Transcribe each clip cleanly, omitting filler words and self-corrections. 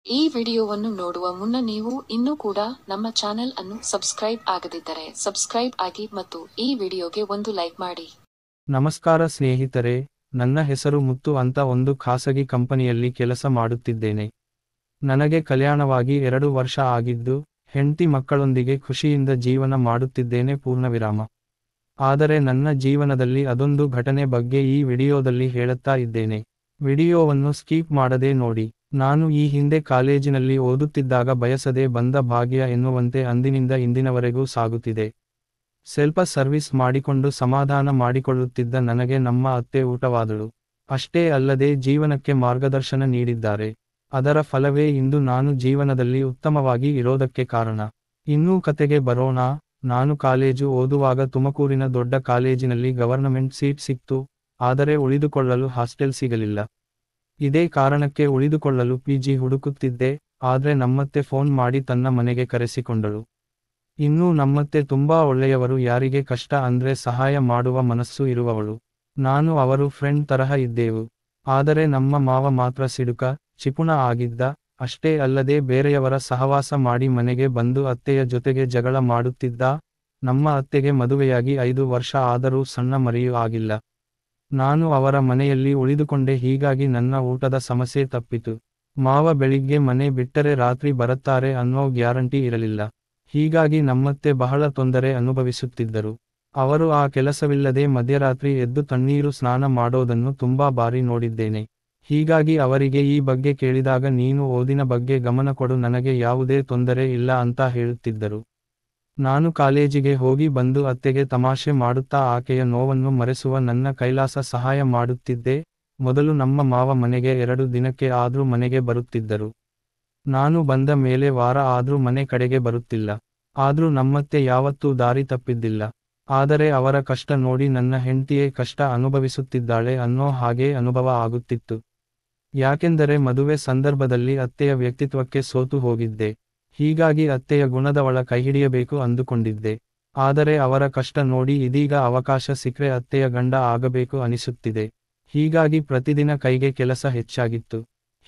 ಈ ವಿಡಿಯೋವನ್ನು ನೋಡುವ ಮುನ್ನ ನೀವು ಇನ್ನೂ ಕೂಡ ನಮ್ಮ ಚಾನೆಲ್ ಅನ್ನು ಸಬ್ಸ್ಕ್ರೈಬ್ ಆಗದಿದ್ದರೆ ಸಬ್ಸ್ಕ್ರೈಬ್ ಆಗಿ ಮತ್ತು ಈ ವಿಡಿಯೋಗೆ ಒಂದು ಲೈಕ್ ಮಾಡಿ. ನಮಸ್ಕಾರ ಸ್ನೇಹಿತರೆ, ನನ್ನ ಹೆಸರು ಮುತ್ತು ಅಂತ ಒಂದು ಖಾಸಗಿ ಕಂಪನಿಯಲ್ಲಿ ಕೆಲಸ ಮಾಡುತ್ತಿದ್ದೇನೆ. ನನಗೆ ಕಲ್ಯಾಣವಾಗಿ 2 ವರ್ಷ ಆಗಿದ್ದು, ಹೆಂಡತಿ ಮಕ್ಕಳೊಂದಿಗೆ ಖುಷಿಯಿಂದ ಜೀವನ ಮಾಡುತ್ತಿದ್ದೇನೆ ಪೂರ್ಣವಿರಾಮ. ಆದರೆ ನನ್ನ ಜೀವನದಲ್ಲಿ ಅದೊಂದು ಘಟನೆ ಬಗ್ಗೆ ಈ ವಿಡಿಯೋದಲ್ಲಿ ಹೇಳುತ್ತಾ ಇದ್ದೇನೆ. ವಿಡಿಯೋವನ್ನು ಸ್ಕಿಪ್ ಮಾಡದೆ ನೋಡಿ. ನಾನು ಈ ಹಿಂದೆ ಕಾಲೇಜಿನಲ್ಲಿ ಓದುತ್ತಿದ್ದಾಗ ಬಯಸದೆ ಬಂದ ಭಾಗ್ಯ ಎನ್ನುವಂತೆ ಅಂದಿನಿಂದ ಇಂದಿನವರೆಗೂ ಸಾಗುತ್ತಿದೆ. ಸ್ವಲ್ಪ ಸರ್ವಿಸ್ ಮಾಡಿಕೊಂಡು ಸಮಾಧಾನ ಮಾಡಿಕೊಳ್ಳುತ್ತಿದ್ದ ನನಗೆ ನಮ್ಮ ಅತ್ತೆ ಊಟವಾದಳು. ಅಷ್ಟೇ ಅಲ್ಲದೆ ಜೀವನಕ್ಕೆ ಮಾರ್ಗದರ್ಶನ ನೀಡಿದ್ದಾರೆ. ಅದರ ಫಲವೇ ಇಂದು ನಾನು ಜೀವನದಲ್ಲಿ ಉತ್ತಮವಾಗಿ ಇರೋದಕ್ಕೆ ಕಾರಣ. ಇನ್ನೂ ಕತೆಗೆ ಬರೋಣ. ನಾನು ಕಾಲೇಜು ಓದುವಾಗ ತುಮಕೂರಿನ ದೊಡ್ಡ ಕಾಲೇಜಿನಲ್ಲಿ ಗವರ್ನಮೆಂಟ್ ಸೀಟ್ ಸಿಕ್ತು, ಆದರೆ ಉಳಿದುಕೊಳ್ಳಲು ಹಾಸ್ಟೆಲ್ ಸಿಗಲಿಲ್ಲ. ಇದೇ ಕಾರಣಕ್ಕೆ ಉಳಿದುಕೊಳ್ಳಲು PG ಹುಡುಕುತ್ತಿದ್ದೆ. ಆದ್ರೆ ನಮ್ಮತ್ತೆ ಫೋನ್ ಮಾಡಿ ತನ್ನ ಮನೆಗೆ ಕರೆಸಿಕೊಂಡಳು. ಇನ್ನೂ ನಮ್ಮತ್ತೆ ತುಂಬಾ ಒಳ್ಳೆಯವರು, ಯಾರಿಗೆ ಕಷ್ಟ ಅಂದ್ರೆ ಸಹಾಯ ಮಾಡುವ ಮನಸ್ಸು ಇರುವವಳು. ನಾನು ಅವರು ಫ್ರೆಂಡ್ ತರಹ ಇದ್ದೆವು. ಆದರೆ ನಮ್ಮ ಮಾವ ಮಾತ್ರ ಸಿಡುಕ, ಚಿಪುಣ ಆಗಿದ್ದ. ಅಷ್ಟೇ ಅಲ್ಲದೆ ಬೇರೆಯವರ ಸಹವಾಸ ಮಾಡಿ ಮನೆಗೆ ಬಂದು ಅತ್ತೆಯ ಜೊತೆಗೆ ಜಗಳ ಮಾಡುತ್ತಿದ್ದ. ನಮ್ಮ ಅತ್ತೆಗೆ ಮದುವೆಯಾಗಿ 5 ವರ್ಷ ಆದರೂ ಸಣ್ಣ ಮರಿಯೂ ಆಗಿಲ್ಲ. ನಾನು ಅವರ ಮನೆಯಲ್ಲಿ ಉಳಿದುಕೊಂಡೆ, ಹೀಗಾಗಿ ನನ್ನ ಊಟದ ಸಮಸ್ಯೆ ತಪ್ಪಿತು. ಮಾವ ಬೆಳಿಗ್ಗೆ ಮನೆ ಬಿಟ್ಟರೆ ರಾತ್ರಿ ಬರುತ್ತಾರೆ ಅನ್ನೋ ಗ್ಯಾರಂಟಿ ಇರಲಿಲ್ಲ. ಹೀಗಾಗಿ ನಮ್ಮತ್ತೆ ಬಹಳ ತೊಂದರೆ ಅನುಭವಿಸುತ್ತಿದ್ದರು. ಅವರು ಆ ಕೆಲಸವಿಲ್ಲದೆ ಮಧ್ಯರಾತ್ರಿ ಎದ್ದು ತಣ್ಣೀರು ಸ್ನಾನ ಮಾಡೋದನ್ನು ತುಂಬಾ ಬಾರಿ ನೋಡಿದ್ದೇನೆ. ಹೀಗಾಗಿ ಅವರಿಗೆ ಈ ಬಗ್ಗೆ ಕೇಳಿದಾಗ ನೀನು ಓದಿನ ಬಗ್ಗೆ ಗಮನ ಕೊಡು, ನನಗೆ ಯಾವುದೇ ತೊಂದರೆ ಇಲ್ಲ ಅಂತ ಹೇಳುತ್ತಿದ್ದರು. ನಾನು ಕಾಲೇಜಿಗೆ ಹೋಗಿ ಬಂದು ಅತ್ತೆಗೆ ತಮಾಷೆ ಮಾಡುತ್ತಾ ಆಕೆಯ ನೋವನ್ನು ಮರೆಸುವ ನನ್ನ ಕೈಲಾಸ ಸಹಾಯ ಮಾಡುತ್ತಿದ್ದೆ. ಮೊದಲು ನಮ್ಮ ಮಾವ ಮನೆಗೆ 2 ದಿನಕ್ಕೆ ಆದ್ರೂ ಮನೆಗೆ ಬರುತ್ತಿದ್ದರು. ನಾನು ಬಂದ ಮೇಲೆ ವಾರ ಆದ್ರೂ ಮನೆ ಕಡೆಗೆ ಬರುತ್ತಿಲ್ಲ. ಆದ್ರೂ ನಮ್ಮತ್ತೆ ಯಾವತ್ತೂ ದಾರಿ ತಪ್ಪಿದ್ದಿಲ್ಲ. ಆದರೆ ಅವರ ಕಷ್ಟ ನೋಡಿ ನನ್ನ ಹೆಂಡತಿಯೇ ಕಷ್ಟ ಅನುಭವಿಸುತ್ತಿದ್ದಾಳೆ ಅನ್ನೋ ಹಾಗೆ ಅನುಭವ ಆಗುತ್ತಿತ್ತು. ಯಾಕೆಂದರೆ ಮದುವೆ ಸಂದರ್ಭದಲ್ಲಿ ಅತ್ತೆಯ ವ್ಯಕ್ತಿತ್ವಕ್ಕೆ ಸೋತು ಹೋಗಿದ್ದೆ. ಹೀಗಾಗಿ ಅತ್ತೆಯ ಗುಣದವಳ ಕೈಹಿಡಿಯಬೇಕು ಅಂದುಕೊಂಡಿದ್ದೆ. ಆದರೆ ಅವರ ಕಷ್ಟ ನೋಡಿ ಇದೀಗ ಅವಕಾಶ ಸಿಕ್ರೆ ಅತ್ತೆಯ ಗಂಡ ಆಗಬೇಕು ಅನಿಸುತ್ತಿದೆ. ಹೀಗಾಗಿ ಪ್ರತಿದಿನ ಕೈಗೆ ಕೆಲಸ ಹೆಚ್ಚಾಗಿತ್ತು.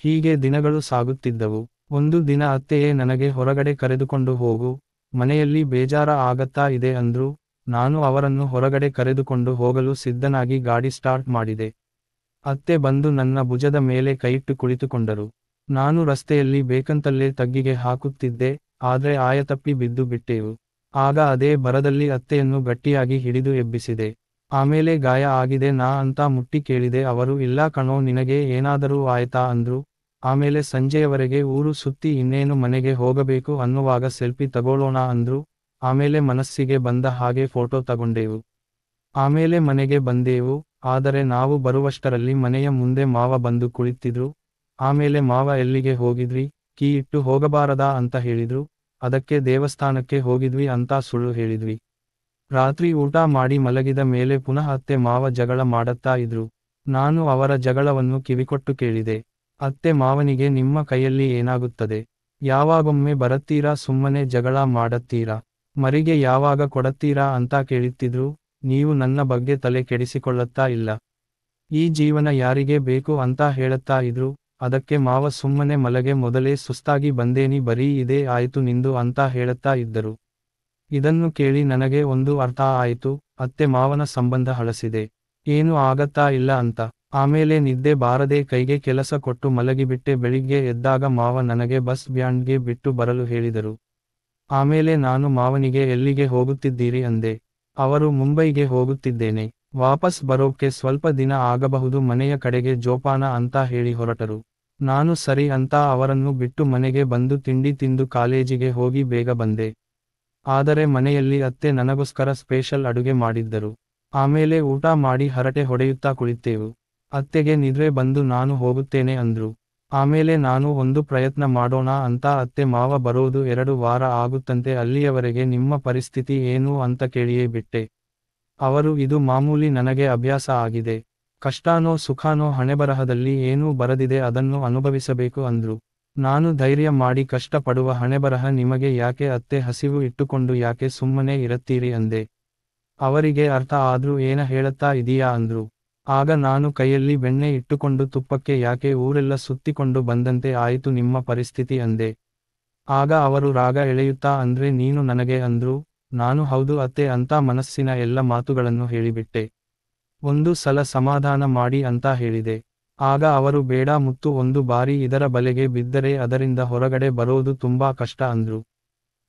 ಹೀಗೆ ದಿನಗಳು ಸಾಗುತ್ತಿದ್ದವು. ಒಂದು ದಿನ ಅತ್ತೆಯೇ ನನಗೆ ಹೊರಗಡೆ ಕರೆದುಕೊಂಡು ಹೋಗು, ಮನೆಯಲ್ಲಿ ಬೇಜಾರ ಆಗತ್ತಾ ಇದೆ ಅಂದ್ರು. ನಾನು ಅವರನ್ನು ಹೊರಗಡೆ ಕರೆದುಕೊಂಡು ಹೋಗಲು ಸಿದ್ಧನಾಗಿ ಗಾಡಿ ಸ್ಟಾರ್ಟ್ ಮಾಡಿದೆ. ಅತ್ತೆ ಬಂದು ನನ್ನ ಭುಜದ ಮೇಲೆ ಕೈಯಿಟ್ಟು ಕುಳಿತುಕೊಂಡರು. ನಾನು ರಸ್ತೆಯಲ್ಲಿ ಬೇಕಂತಲ್ಲೇ ತಗ್ಗಿಗೆ ಹಾಕುತ್ತಿದ್ದೆ, ಆದ್ರೆ ಆಯತಪ್ಪಿ ಬಿದ್ದು ಬಿಟ್ಟೆವು. ಆಗ ಅದೇ ಭರದಲ್ಲಿ ಅತ್ತೆಯನ್ನು ಗಟ್ಟಿಯಾಗಿ ಹಿಡಿದು ಎಬ್ಬಿಸಿದೆ. ಆಮೇಲೆ ಗಾಯ ಆಗಿದೆ ನಾ ಅಂತ ಮುಟ್ಟಿ ಕೇಳಿದೆ. ಅವರು ಇಲ್ಲ ಕಣೋ, ನಿನಗೆ ಏನಾದರೂ ಆಯ್ತಾ ಅಂದ್ರು. ಆಮೇಲೆ ಸಂಜೆಯವರೆಗೆ ಊರು ಸುತ್ತಿ ಇನ್ನೇನು ಮನೆಗೆ ಹೋಗಬೇಕು ಅನ್ನುವಾಗ ಸೆಲ್ಫಿ ತಗೊಳ್ಳೋಣ ಅಂದ್ರು. ಆಮೇಲೆ ಮನಸ್ಸಿಗೆ ಬಂದ ಹಾಗೆ ಫೋಟೋ ತಗೊಂಡೆವು. ಆಮೇಲೆ ಮನೆಗೆ ಬಂದೆವು. ಆದರೆ ನಾವು ಬರುವಷ್ಟರಲ್ಲಿ ಮನೆಯ ಮುಂದೆ ಮಾವ ಬಂದು ಕುಳಿತಿದ್ರು. ಆಮೇಲೆ ಮಾವ ಎಲ್ಲಿಗೆ ಹೋಗಿದ್ರಿ, ಕೀ ಇಟ್ಟು ಹೋಗಬಾರದಾ ಅಂತ ಹೇಳಿದ್ರು. ಅದಕ್ಕೆ ದೇವಸ್ಥಾನಕ್ಕೆ ಹೋಗಿದ್ವಿ ಅಂತ ಸುಳ್ಳು ಹೇಳಿದ್ವಿ. ರಾತ್ರಿ ಊಟ ಮಾಡಿ ಮಲಗಿದ ಮೇಲೆ ಪುನಃ ಅತ್ತೆ ಮಾವ ಜಗಳ ಮಾಡತ್ತಾ ಇದ್ರು. ನಾನು ಅವರ ಜಗಳವನ್ನು ಕಿವಿಕೊಟ್ಟು ಕೇಳಿದೆ. ಅತ್ತೆ ಮಾವನಿಗೆ ನಿಮ್ಮ ಕೈಯಲ್ಲಿ ಏನಾಗುತ್ತದೆ, ಯಾವಾಗೊಮ್ಮೆ ಬರತ್ತೀರಾ, ಸುಮ್ಮನೆ ಜಗಳ ಮಾಡತ್ತೀರಾ, ಮರಿಗೆ ಯಾವಾಗ ಕೊಡತ್ತೀರಾ ಅಂತ ಕೇಳುತ್ತಿದ್ರು. ನೀವು ನನ್ನ ಬಗ್ಗೆ ತಲೆ ಕೆಡಿಸಿಕೊಳ್ಳತ್ತಾ ಇಲ್ಲ, ಈ ಜೀವನ ಯಾರಿಗೆ ಬೇಕು ಅಂತ ಹೇಳತ್ತಾ ಇದ್ರು. ಅದಕ್ಕೆ ಮಾವ ಸುಮ್ಮನೆ ಮಲಗೆ, ಮೊದಲೇ ಸುಸ್ತಾಗಿ ಬಂದೇನಿ, ಬರೀ ಇದೇ ಆಯ್ತು ನಿಂದು ಅಂತ ಹೇಳತ್ತಾ ಇದ್ದರು. ಇದನ್ನು ಕೇಳಿ ನನಗೆ ಒಂದು ಅರ್ಥ ಆಯಿತು, ಅತ್ತೆ ಮಾವನ ಸಂಬಂಧ ಹಳಸಿದೆ, ಏನು ಆಗತ್ತಾ ಇಲ್ಲ ಅಂತ. ಆಮೇಲೆ ನಿದ್ದೆ ಬಾರದೆ ಕೈಗೆ ಕೆಲಸ ಕೊಟ್ಟು ಮಲಗಿಬಿಟ್ಟೆ. ಬೆಳಿಗ್ಗೆ ಎದ್ದಾಗ ಮಾವ ನನಗೆ ಬಸ್ ಸ್ಟ್ಯಾಂಡ್ಗೆ ಬಿಟ್ಟು ಬರಲು ಹೇಳಿದರು. ಆಮೇಲೆ ನಾನು ಮಾವನಿಗೆ ಎಲ್ಲಿಗೆ ಹೋಗುತ್ತಿದ್ದೀರಿ ಅಂದೆ. ಅವರು ಮುಂಬೈಗೆ ಹೋಗುತ್ತಿದ್ದೇನೆ, ವಾಪಸ್ ಬರೋಕ್ಕೆ ಸ್ವಲ್ಪ ದಿನ ಆಗಬಹುದು, ಮನೆಯ ಕಡೆಗೆ ಜೋಪಾನ ಅಂತ ಹೇಳಿ ಹೊರಟರು. ನಾನು ಸರಿ ಅಂತ ಅವರನ್ನು ಬಿಟ್ಟು ಮನೆಗೆ ಬಂದು ತಿಂಡಿ ತಿಂದು ಕಾಲೇಜಿಗೆ ಹೋಗಿ ಬೇಗ ಬಂದೆ. ಆದರೆ ಮನೆಯಲ್ಲಿ ಅತ್ತೆ ನನಗೋಸ್ಕರ ಸ್ಪೆಷಲ್ ಅಡುಗೆ ಮಾಡಿದ್ದರು. ಆಮೇಲೆ ಊಟ ಮಾಡಿ ಹರಟೆ ಹೊಡೆಯುತ್ತಾ ಕುಳಿತೆವು. ಅತ್ತೆಗೆ ನಿದ್ರೆ ಬಂದು ನಾನು ಹೋಗುತ್ತೇನೆ ಅಂದ್ರು. ಆಮೇಲೆ ನಾನು ಒಂದು ಪ್ರಯತ್ನ ಮಾಡೋಣ ಅಂತ ಅತ್ತೆ ಮಾವ ಬರೋದು 2 ವಾರ ಆಗುತ್ತಂತೆ, ಅಲ್ಲಿಯವರೆಗೆ ನಿಮ್ಮ ಪರಿಸ್ಥಿತಿ ಏನು ಅಂತ ಕೇಳಿಯೇ ಬಿಟ್ಟೆ. ಅವರು ಇದು ಮಾಮೂಲಿ, ನನಗೆ ಅಭ್ಯಾಸ ಆಗಿದೆ, ಕಷ್ಟಾನೋ ಸುಖಾನೋ ಹಣೆಬರಹದಲ್ಲಿ ಏನೂ ಬರದಿದೆ ಅದನ್ನು ಅನುಭವಿಸಬೇಕು ಅಂದ್ರು. ನಾನು ಧೈರ್ಯ ಮಾಡಿ ಕಷ್ಟ ಪಡುವ ಹಣೆಬರಹ ನಿಮಗೆ ಯಾಕೆ ಅತ್ತೆ, ಹಸಿವು ಇಟ್ಟುಕೊಂಡು ಯಾಕೆ ಸುಮ್ಮನೆ ಇರತ್ತೀರಿ ಅಂದೆ. ಅವರಿಗೆ ಅರ್ಥ ಆದ್ರೂ ಏನ ಹೇಳತ್ತಾ ಇದೀಯಾ ಅಂದ್ರು. ಆಗ ನಾನು ಕೈಯಲ್ಲಿ ಬೆಣ್ಣೆ ಇಟ್ಟುಕೊಂಡು ತುಪ್ಪಕ್ಕೆ ಯಾಕೆ ಊರೆಲ್ಲ ಸುತ್ತಿಕೊಂಡು ಬಂದಂತೆ ಆಯಿತು ನಿಮ್ಮ ಪರಿಸ್ಥಿತಿ ಅಂದೆ. ಆಗ ಅವರು ರಾಗ ಎಳೆಯುತ್ತಾ ಅಂದ್ರೆ ನೀನು ನನಗೆ ಅಂದ್ರು. ನಾನು ಹೌದು ಅತ್ತೆ ಅಂತ ಮನಸ್ಸಿನ ಎಲ್ಲ ಮಾತುಗಳನ್ನು ಹೇಳಿಬಿಟ್ಟೆ. ಒಂದು ಸಲ ಸಮಾಧಾನ ಮಾಡಿ ಅಂತ ಹೇಳಿದೆ. ಆಗ ಅವರು ಬೇಡ ಮುತ್ತು ಒಂದು ಬಾರಿ ಇದರ ಬಲೆಗೆ ಬಿದ್ದರೆ ಅದರಿಂದ ಹೊರಗಡೆ ಬರೋದು ತುಂಬಾ ಕಷ್ಟ ಅಂದ್ರು.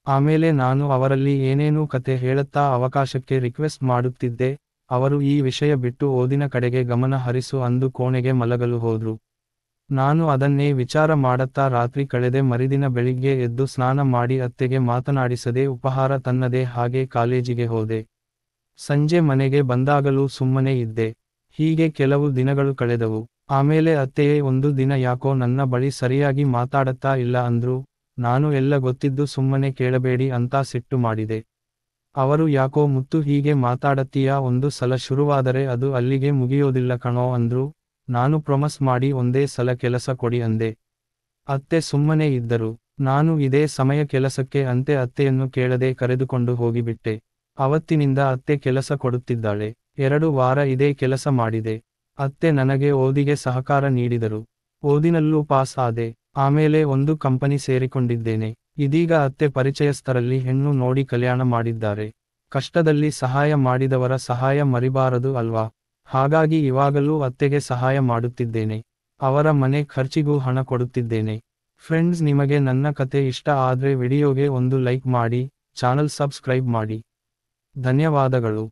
ಆಮೇಲೆ ನಾನು ಅವರಲ್ಲಿ ಏನೇನೂ ಕತೆ ಹೇಳುತ್ತಾ ಅವಕಾಶಕ್ಕೆ ರಿಕ್ವೆಸ್ಟ್ ಮಾಡುತ್ತಿದ್ದೆ. ಅವರು ಈ ವಿಷಯ ಬಿಟ್ಟು ಓದಿನ ಕಡೆಗೆ ಗಮನ ಹರಿಸು ಅಂದು ಕೋಣೆಗೆ ಮಲಗಲು ಹೋದ್ರು. ನಾನು ಅದನ್ನೇ ವಿಚಾರ ಮಾಡತ್ತಾ ರಾತ್ರಿ ಕಳೆದೆ. ಮರಿದಿನ ಬೆಳಿಗ್ಗೆ ಎದ್ದು ಸ್ನಾನ ಮಾಡಿ ಅತ್ತೆಗೆ ಮಾತನಾಡಿಸದೆ ಉಪಹಾರ ತನ್ನದೆ ಹಾಗೆ ಕಾಲೇಜಿಗೆ ಹೋದೆ. ಸಂಜೆ ಮನೆಗೆ ಬಂದಾಗಲೂ ಸುಮ್ಮನೆ ಇದ್ದೆ. ಹೀಗೆ ಕೆಲವು ದಿನಗಳು ಕಳೆದವು. ಆಮೇಲೆ ಅತ್ತೆಯೇ ಒಂದು ದಿನ ಯಾಕೋ ನನ್ನ ಬಳಿ ಸರಿಯಾಗಿ ಮಾತಾಡತ್ತಾ ಇಲ್ಲ ಅಂದ್ರು. ನಾನು ಎಲ್ಲ ಗೊತ್ತಿದ್ದು ಸುಮ್ಮನೆ ಕೇಳಬೇಡಿ ಅಂತ ಸಿಟ್ಟು ಮಾಡಿದೆ. ಅವರು ಯಾಕೋ ಮುತ್ತು ಹೀಗೆ ಮಾತಾಡತ್ತೀಯಾ ಒಂದು ಸಲ ಶುರುವಾದರೆ ಅದು ಅಲ್ಲಿಗೆ ಮುಗಿಯೋದಿಲ್ಲ ಕಣೋ ಅಂದ್ರು. ನಾನು ಪ್ರೊಮಸ್ ಮಾಡಿ ಒಂದೇ ಸಲ ಕೆಲಸ ಕೊಡಿ ಅಂದೆ. ಅತ್ತೆ ಸುಮ್ಮನೆ ಇದ್ದರು. ನಾನು ಇದೇ ಸಮಯ ಕೆಲಸಕ್ಕೆ ಅಂತೆ ಅತ್ತೆಯನ್ನು ಕೇಳದೆ ಕರೆದುಕೊಂಡು ಹೋಗಿಬಿಟ್ಟೆ. ಅವತ್ತಿನಿಂದ ಅತ್ತೆ ಕೆಲಸ ಕೊಡುತ್ತಿದ್ದಾಳೆ. 2 ವಾರ ಇದೇ ಕೆಲಸ ಮಾಡಿದೆ. ಅತ್ತೆ ನನಗೆ ಓದಿಗೆ ಸಹಕಾರ ನೀಡಿದರು. ಓದಿನಲ್ಲೂ ಪಾಸ್ ಆದೆ. ಆಮೇಲೆ ಒಂದು ಕಂಪನಿ ಸೇರಿಕೊಂಡಿದ್ದೇನೆ. ಇದೀಗ ಅತ್ತೆ ಪರಿಚಯಸ್ಥರಲ್ಲಿ ಹೆಣ್ಣು ನೋಡಿ ಕಲ್ಯಾಣ ಮಾಡಿದ್ದಾರೆ. ಕಷ್ಟದಲ್ಲಿ ಸಹಾಯ ಮಾಡಿದವರ ಸಹಾಯ ಮರಿಬಾರದು ಅಲ್ವಾ? ಹಾಗಾಗಿ ಇವಾಗಲೂ ಅತ್ತೆಗೆ ಸಹಾಯ ಮಾಡುತ್ತಿದ್ದೇನೆ. ಅವರ ಮನೆ ಖರ್ಚಿಗೂ ಹಣ ಕೊಡುತ್ತಿದ್ದೇನೆ. ಫ್ರೆಂಡ್ಸ್, ನಿಮಗೆ ನನ್ನ ಕತೆ ಇಷ್ಟ ಆದ್ರೆ ವಿಡಿಯೋಗೆ ಒಂದು ಲೈಕ್ ಮಾಡಿ, ಚಾನಲ್ ಸಬ್ಸ್ಕ್ರೈಬ್ ಮಾಡಿ. ಧನ್ಯವಾದಗಳು.